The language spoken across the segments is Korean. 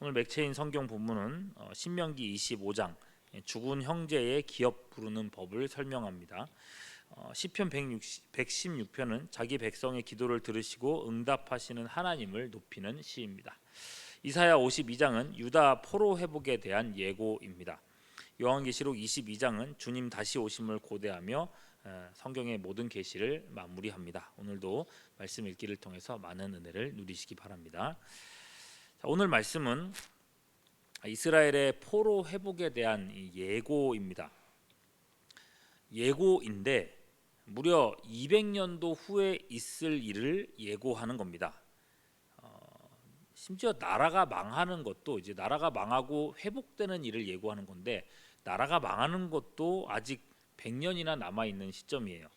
오늘 맥체인 성경 본문은 신명기 25장 죽은 형제의 기업 부르는 법을 설명합니다. 시편 116편은 자기 백성의 기도를 들으시고 응답하시는 하나님을 높이는 시입니다. 이사야 52장은 유다 포로 회복에 대한 예고입니다. 요한계시록 22장은 주님 다시 오심을 고대하며 성경의 모든 계시를 마무리합니다. 오늘도 말씀 읽기를 통해서 많은 은혜를 누리시기 바랍니다. 오늘 말씀은 이스라엘의 포로 회복에 대한 예고입니다. 예고인데 무려 200년도 후에 있을 일을 예고하는 겁니다. 심지어 나라가 망하는 것도 이제 나라가 망하고 회복되는 일을 예고하는 건데 나라가 망하는 것도 아직 100년이나 남아 있는 시점이에요.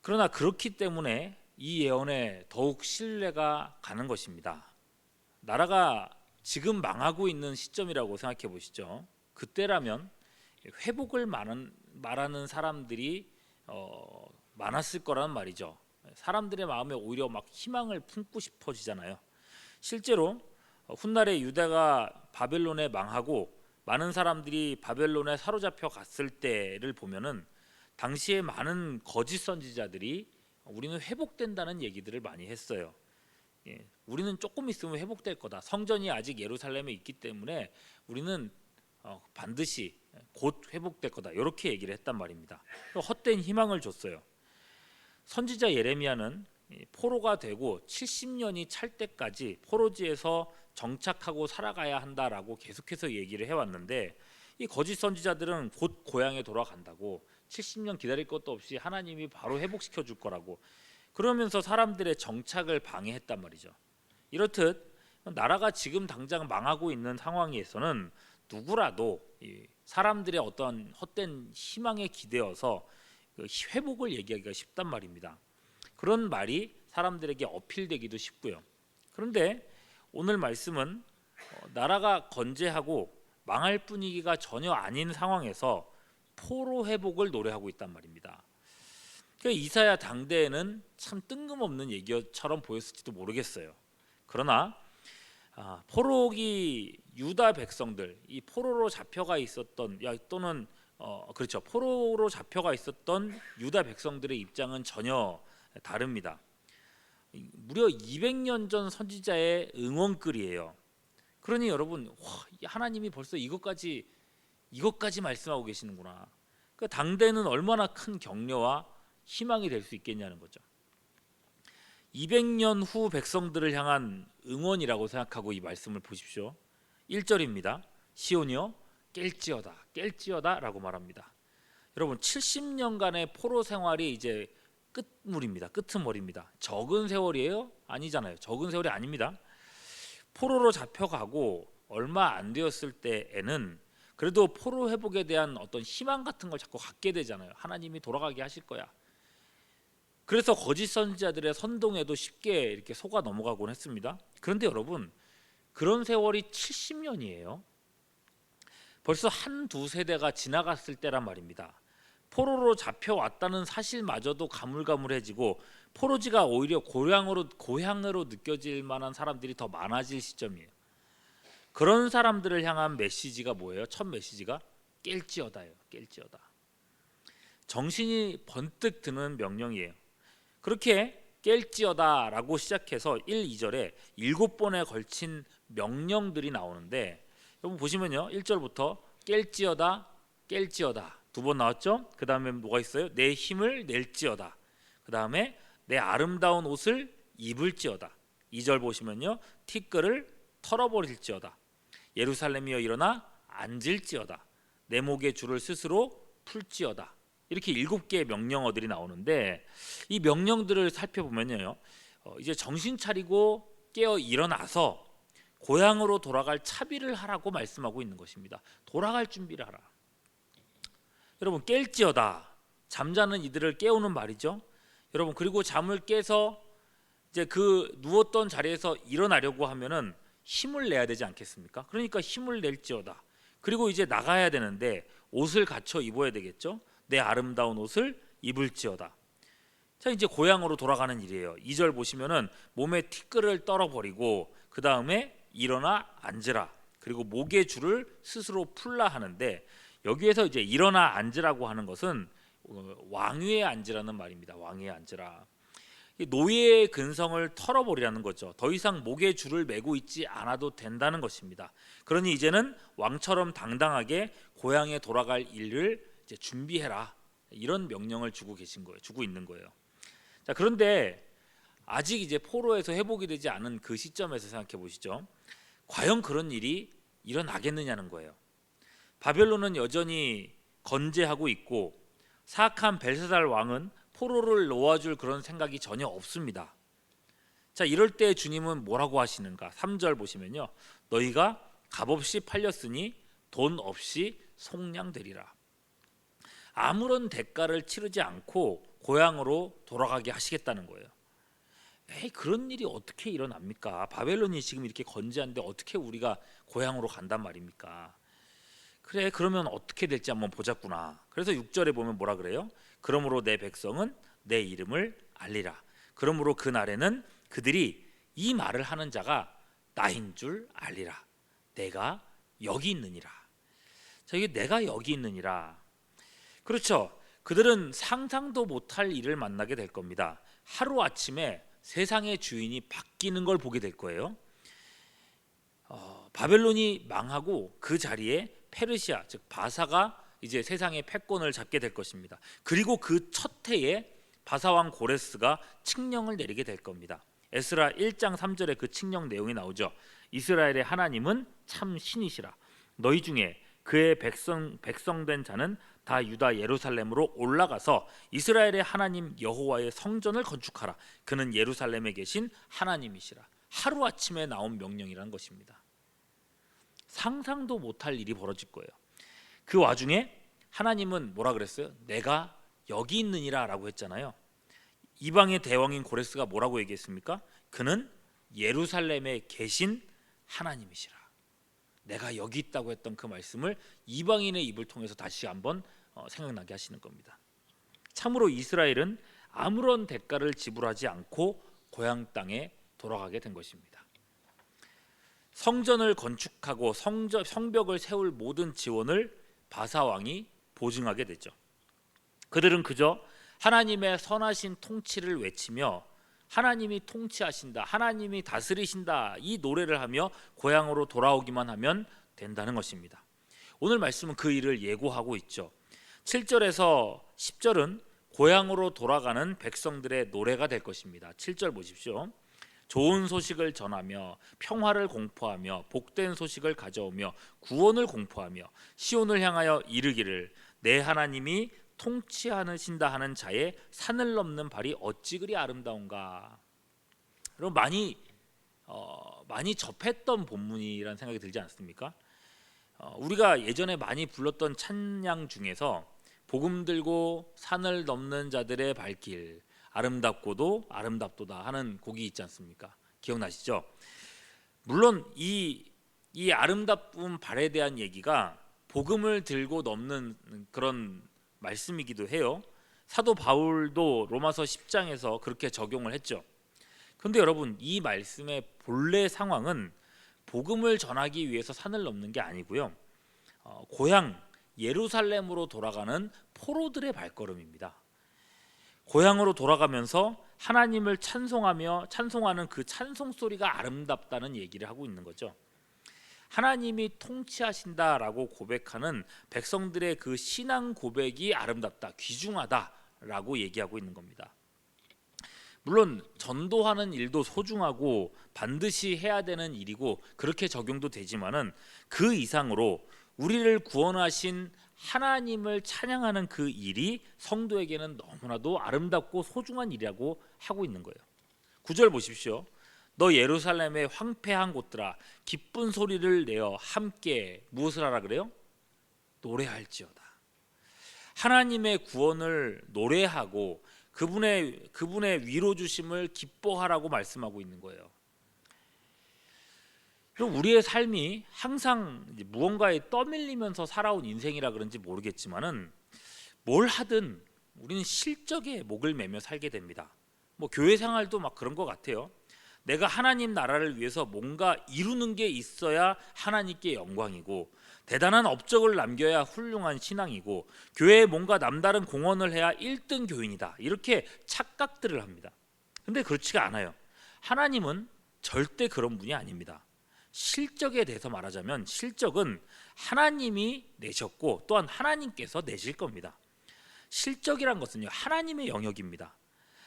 그러나 그렇기 때문에 이 예언에 더욱 신뢰가 가는 것입니다. 나라가 지금 망하고 있는 시점이라고 생각해 보시죠. 그때라면 회복을 말하는 사람들이 많았을 거란 말이죠. 사람들의 마음에 오히려 막 희망을 품고 싶어지잖아요. 실제로 훗날에 유다가 바벨론에 망하고 많은 사람들이 바벨론에 사로잡혀 갔을 때를 보면은 당시에 많은 거짓 선지자들이 우리는 회복된다는 얘기들을 많이 했어요. 우리는 조금 있으면 회복될 거다. 성전이 아직 예루살렘에 있기 때문에 우리는 반드시 곧 회복될 거다. 이렇게 얘기를 했단 말입니다. 헛된 희망을 줬어요. 선지자 예레미야는 포로가 되고 70년이 찰 때까지 포로지에서 정착하고 살아가야 한다라고 계속해서 얘기를 해왔는데 이 거짓 선지자들은 곧 고향에 돌아간다고 70년 기다릴 것도 없이 하나님이 바로 회복시켜 줄 거라고 그러면서 사람들의 정착을 방해했단 말이죠. 이렇듯 나라가 지금 당장 망하고 있는 상황에서는 누구라도 사람들의 어떤 헛된 희망에 기대어서 회복을 얘기하기가 쉽단 말입니다. 그런 말이 사람들에게 어필되기도 쉽고요. 그런데 오늘 말씀은 나라가 건재하고 망할 분위기가 전혀 아닌 상황에서 포로 회복을 노래하고 있단 말입니다. 그러니까 이사야 당대에는 참 뜬금없는 얘기처럼 보였을지도 모르겠어요. 그러나 포로기 유다 백성들, 이 포로로 잡혀가 있었던 또는 그렇죠, 포로로 잡혀가 있었던 유다 백성들의 입장은 전혀 다릅니다. 무려 200년 전 선지자의 응원글이에요. 그러니 여러분, 하나님이 벌써 이것까지 말씀하고 계시는구나. 그 당대는 얼마나 큰 격려와 희망이 될 수 있겠냐는 거죠. 200년 후 백성들을 향한 응원이라고 생각하고 이 말씀을 보십시오. 1절입니다. 시온이여 깰지어다 라고 말합니다. 여러분 70년간의 포로 생활이 이제 끝물입니다. 끄트머리입니다. 적은 세월이에요? 아니잖아요. 적은 세월이 아닙니다. 포로로 잡혀가고 얼마 안 되었을 때에는 그래도 포로 회복에 대한 어떤 희망 같은 걸 자꾸 갖게 되잖아요. 하나님이 돌아가게 하실 거야. 그래서 거짓 선지자들의 선동에도 쉽게 이렇게 속아 넘어가곤 했습니다. 그런데 여러분, 그런 세월이 70년이에요. 벌써 한두 세대가 지나갔을 때란 말입니다. 포로로 잡혀왔다는 사실마저도 가물가물해지고 포로지가 오히려 고향으로 느껴질 만한 사람들이 더 많아질 시점이에요. 그런 사람들을 향한 메시지가 뭐예요? 첫 메시지가 깰지어다예요. 깰지어다. 정신이 번뜩 드는 명령이에요. 그렇게 깰지어다라고 시작해서 1, 2절에 7번에 걸친 명령들이 나오는데 여러분 보시면요. 1절부터 깰지어다 두 번 나왔죠? 그 다음에 뭐가 있어요? 내 힘을 낼지어다. 그 다음에 내 아름다운 옷을 입을지어다. 2절 보시면요. 티끌을 털어버릴지어다. 예루살렘이여 일어나 앉을지어다. 내 목에 줄을 스스로 풀지어다. 이렇게 7개의 명령어들이 나오는데 이 명령들을 살펴보면요. 이제 정신 차리고 깨어 일어나서 고향으로 돌아갈 차비를 하라고 말씀하고 있는 것입니다. 돌아갈 준비를 하라. 여러분 깰지어다. 잠자는 이들을 깨우는 말이죠. 여러분 그리고 잠을 깨서 이제 그 누웠던 자리에서 일어나려고 하면은 힘을 내야 되지 않겠습니까? 그러니까 힘을 낼지어다. 그리고 이제 나가야 되는데 옷을 갖춰 입어야 되겠죠. 내 아름다운 옷을 입을지어다. 자 이제 고향으로 돌아가는 일이에요. 2절 보시면은 몸에 티끌을 떨어버리고 그 다음에 일어나 앉으라. 그리고 목의 줄을 스스로 풀라 하는데, 여기에서 이제 일어나 앉으라고 하는 것은 왕위에 앉으라는 말입니다. 왕위에 앉으라. 노예의 근성을 털어버리라는 거죠. 더 이상 목에 줄을 매고 있지 않아도 된다는 것입니다. 그러니 이제는 왕처럼 당당하게 고향에 돌아갈 일을 이제 준비해라. 이런 명령을 주고 있는 거예요. 자, 그런데 아직 이제 포로에서 회복이 되지 않은 그 시점에서 생각해 보시죠. 과연 그런 일이 일어나겠느냐는 거예요. 바벨론은 여전히 건재하고 있고 사악한 벨사살 왕은 포로를 놓아줄 그런 생각이 전혀 없습니다. 자, 이럴 때 주님은 뭐라고 하시는가? 3절 보시면요, 너희가 값없이 팔렸으니 돈 없이 속량되리라. 아무런 대가를 치르지 않고 고향으로 돌아가게 하시겠다는 거예요. 그런 일이 어떻게 일어납니까? 바벨론이 지금 이렇게 건재한데 어떻게 우리가 고향으로 간단 말입니까? 그래, 그러면 어떻게 될지 한번 보자꾸나. 그래서 6절에 보면 뭐라 그래요? 그러므로 내 백성은 내 이름을 알리라. 그러므로 그 날에는 그들이 이 말을 하는 자가 나인 줄 알리라. 내가 여기 있느니라. 자, 이게 내가 여기 있느니라. 그렇죠. 그들은 상상도 못할 일을 만나게 될 겁니다. 하루아침에 세상의 주인이 바뀌는 걸 보게 될 거예요. 바벨론이 망하고 그 자리에 페르시아, 즉 바사가 이제 세상의 패권을 잡게 될 것입니다. 그리고 그 첫 해에 바사왕 고레스가 칙령을 내리게 될 겁니다. 에스라 1장 3절에 그 칙령 내용이 나오죠. 이스라엘의 하나님은 참 신이시라. 너희 중에 그의 백성된 자는 다 유다 예루살렘으로 올라가서 이스라엘의 하나님 여호와의 성전을 건축하라. 그는 예루살렘에 계신 하나님이시라. 하루아침에 나온 명령이라는 것입니다. 상상도 못할 일이 벌어질 거예요. 그 와중에 하나님은 뭐라 그랬어요? 내가 여기 있느니라 라고 했잖아요. 이방의 대왕인 고레스가 뭐라고 얘기했습니까? 그는 예루살렘에 계신 하나님이시라. 내가 여기 있다고 했던 그 말씀을 이방인의 입을 통해서 다시 한번 생각나게 하시는 겁니다. 참으로 이스라엘은 아무런 대가를 지불하지 않고 고향 땅에 돌아가게 된 것입니다. 성전을 건축하고 성벽을 세울 모든 지원을 바사 왕이 보증하게 되죠. 그들은 그저 하나님의 선하신 통치를 외치며 하나님이 통치하신다, 하나님이 다스리신다 이 노래를 하며 고향으로 돌아오기만 하면 된다는 것입니다. 오늘 말씀은 그 일을 예고하고 있죠. 7절에서 10절은 고향으로 돌아가는 백성들의 노래가 될 것입니다. 7절 보십시오. 좋은 소식을 전하며 평화를 공포하며 복된 소식을 가져오며 구원을 공포하며 시온을 향하여 이르기를 내 하나님이 통치하신다 하는 자의 산을 넘는 발이 어찌 그리 아름다운가. 여러분 많이 접했던 본문이라는 생각이 들지 않습니까? 우리가 예전에 많이 불렀던 찬양 중에서 복음 들고 산을 넘는 자들의 발길 아름답고도 아름답도다 하는 곡이 있지 않습니까? 기억나시죠? 물론 이 아름다운 발에 대한 얘기가 복음을 들고 넘는 그런 말씀이기도 해요. 사도 바울도 로마서 10장에서 그렇게 적용을 했죠. 그런데 여러분, 이 말씀의 본래 상황은 복음을 전하기 위해서 산을 넘는 게 아니고요, 고향 예루살렘으로 돌아가는 포로들의 발걸음입니다. 고향으로 돌아가면서 하나님을 찬송하는 그 찬송 소리가 아름답다는 얘기를 하고 있는 거죠. 하나님이 통치하신다라고 고백하는 백성들의 그 신앙 고백이 아름답다, 귀중하다라고 얘기하고 있는 겁니다. 물론 전도하는 일도 소중하고 반드시 해야 되는 일이고 그렇게 적용도 되지만은 그 이상으로 우리를 구원하신 하나님을 찬양하는 그 일이 성도에게는 너무나도 아름답고 소중한 일이라고 하고 있는 거예요. 9절 보십시오. 너 예루살렘의 황폐한 곳들아 기쁜 소리를 내어 함께 무엇을 하라 그래요? 노래할지어다. 하나님의 구원을 노래하고 그분의 위로 주심을 기뻐하라고 말씀하고 있는 거예요. 그럼 우리의 삶이 항상 무언가에 떠밀리면서 살아온 인생이라 그런지 모르겠지만은 뭘 하든 우리는 실적에 목을 매며 살게 됩니다. 뭐 교회 생활도 막 그런 것 같아요. 내가 하나님 나라를 위해서 뭔가 이루는 게 있어야 하나님께 영광이고, 대단한 업적을 남겨야 훌륭한 신앙이고, 교회에 뭔가 남다른 공헌을 해야 1등 교인이다, 이렇게 착각들을 합니다. 근데 그렇지가 않아요. 하나님은 절대 그런 분이 아닙니다. 실적에 대해서 말하자면 실적은 하나님이 내셨고 또한 하나님께서 내실 겁니다. 실적이란 것은요, 하나님의 영역입니다.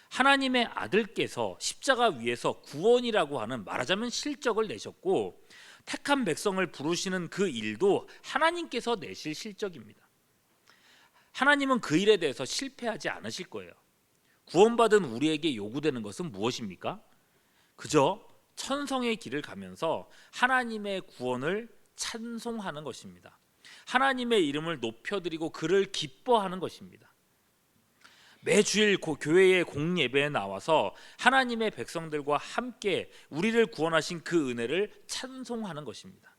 하나님의 아들께서 십자가 위에서 구원이라고 하는, 말하자면 실적을 내셨고, 택한 백성을 부르시는 그 일도 하나님께서 내실 실적입니다. 하나님은 그 일에 대해서 실패하지 않으실 거예요. 구원받은 우리에게 요구되는 것은 무엇입니까? 그저 천성의 길을 가면서 하나님의 구원을 찬송하는 것입니다. 하나님의 이름을 높여드리고 그를 기뻐하는 것입니다. 매주일 교회의 공예배에 나와서 하나님의 백성들과 함께 우리를 구원하신 그 은혜를 찬송하는 것입니다.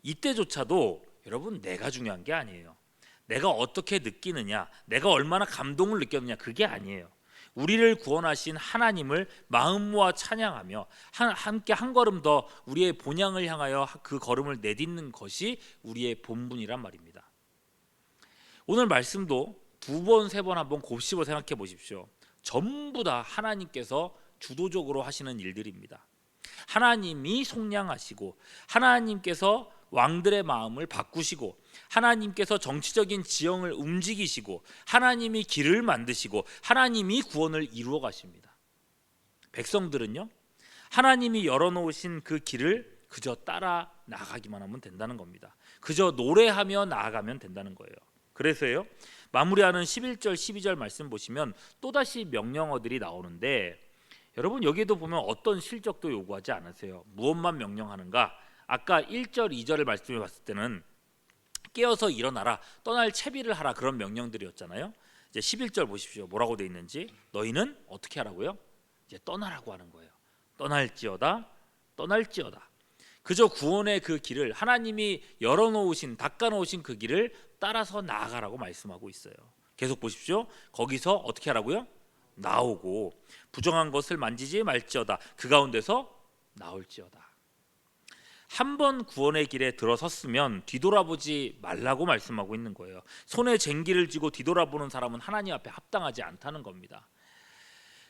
이때조차도 여러분, 내가 중요한 게 아니에요. 내가 어떻게 느끼느냐, 내가 얼마나 감동을 느꼈느냐, 그게 아니에요. 우리를 구원하신 하나님을 마음 모아 찬양하며 함께 한 걸음 더 우리의 본향을 향하여 그 걸음을 내딛는 것이 우리의 본분이란 말입니다. 오늘 말씀도 두 번, 세 번 한번 곱씹어 생각해 보십시오. 전부 다 하나님께서 주도적으로 하시는 일들입니다. 하나님이 속량하시고, 하나님께서 왕들의 마음을 바꾸시고, 하나님께서 정치적인 지형을 움직이시고, 하나님이 길을 만드시고, 하나님이 구원을 이루어 가십니다. 백성들은요, 하나님이 열어놓으신 그 길을 그저 따라 나가기만 하면 된다는 겁니다. 그저 노래하며 나아가면 된다는 거예요. 그래서요, 마무리하는 11절 12절 말씀 보시면 또다시 명령어들이 나오는데, 여러분 여기에도 보면 어떤 실적도 요구하지 않으세요. 무엇만 명령하는가? 아까 1절 2절을 말씀해 봤을 때는 깨어서 일어나라, 떠날 채비를 하라, 그런 명령들이었잖아요. 이제 11절 보십시오. 뭐라고 되어 있는지. 너희는 어떻게 하라고요? 이제 떠나라고 하는 거예요. 떠날지어다, 떠날지어다. 그저 구원의 그 길을, 하나님이 열어놓으신, 닦아놓으신 그 길을 따라서 나아가라고 말씀하고 있어요. 계속 보십시오. 거기서 어떻게 하라고요? 나오고, 부정한 것을 만지지 말지어다, 그 가운데서 나올지어다. 한 번 구원의 길에 들어섰으면 뒤돌아보지 말라고 말씀하고 있는 거예요. 손에 쟁기를 쥐고 뒤돌아보는 사람은 하나님 앞에 합당하지 않다는 겁니다.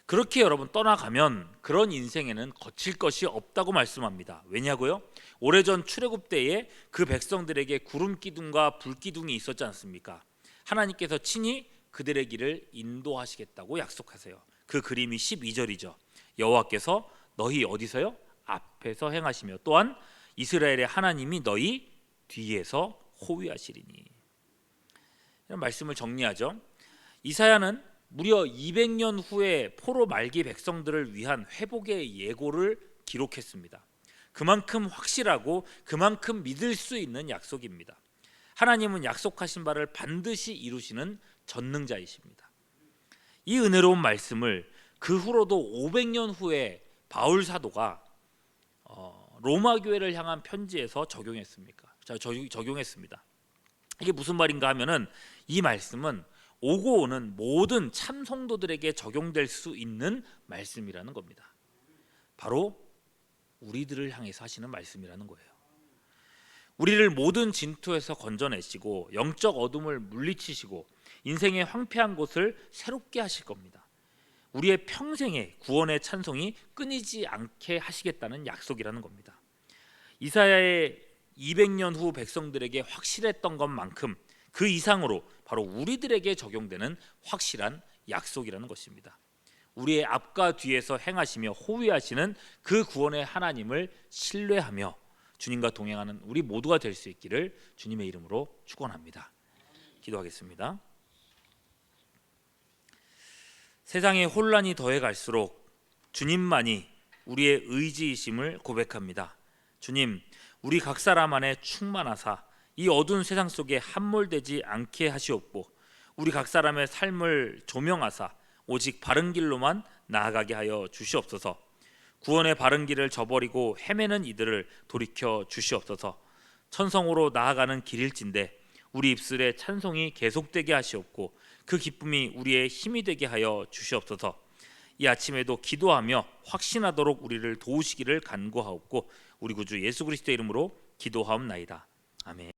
그렇게 여러분 떠나가면 그런 인생에는 거칠 것이 없다고 말씀합니다. 왜냐고요? 오래전 출애굽 때에 그 백성들에게 구름 기둥과 불 기둥이 있었지 않습니까? 하나님께서 친히 그들의 길을 인도하시겠다고 약속하세요. 그 그림이 12절이죠. 여호와께서 너희 어디서요? 앞에서 행하시며 또한 이스라엘의 하나님이 너희 뒤에서 호위하시리니. 이런 말씀을 정리하죠. 이사야는 무려 200년 후에 포로 말기 백성들을 위한 회복의 예고를 기록했습니다. 그만큼 확실하고 그만큼 믿을 수 있는 약속입니다. 하나님은 약속하신 바를 반드시 이루시는 전능자이십니다. 이 은혜로운 말씀을 그 후로도 500년 후에 바울 사도가 로마 교회를 향한 편지에서 적용했습니다. 이게 무슨 말인가 하면은, 이 말씀은 오고 오는 모든 참 성도들에게 적용될 수 있는 말씀이라는 겁니다. 바로 우리들을 향해서 하시는 말씀이라는 거예요. 우리를 모든 진토에서 건져내시고 영적 어둠을 물리치시고 인생의 황폐한 곳을 새롭게 하실 겁니다. 우리의 평생의 구원의 찬송이 끊이지 않게 하시겠다는 약속이라는 겁니다. 이사야의 200년 후 백성들에게 확실했던 것만큼 그 이상으로 바로 우리들에게 적용되는 확실한 약속이라는 것입니다. 우리의 앞과 뒤에서 행하시며 호위하시는 그 구원의 하나님을 신뢰하며 주님과 동행하는 우리 모두가 될 수 있기를 주님의 이름으로 축원합니다. 기도하겠습니다. 세상의 혼란이 더해갈수록 주님만이 우리의 의지이심을 고백합니다. 주님, 우리 각 사람 안에 충만하사 이 어두운 세상 속에 함몰되지 않게 하시옵고, 우리 각 사람의 삶을 조명하사 오직 바른 길로만 나아가게 하여 주시옵소서. 구원의 바른 길을 저버리고 헤매는 이들을 돌이켜 주시옵소서. 천성으로 나아가는 길일진데 우리 입술에 찬송이 계속되게 하시옵고 그 기쁨이 우리의 힘이 되게 하여 주시옵소서. 이 아침에도 기도하며 확신하도록 우리를 도우시기를 간구하옵고 우리 구주 예수 그리스도의 이름으로 기도하옵나이다. 아멘.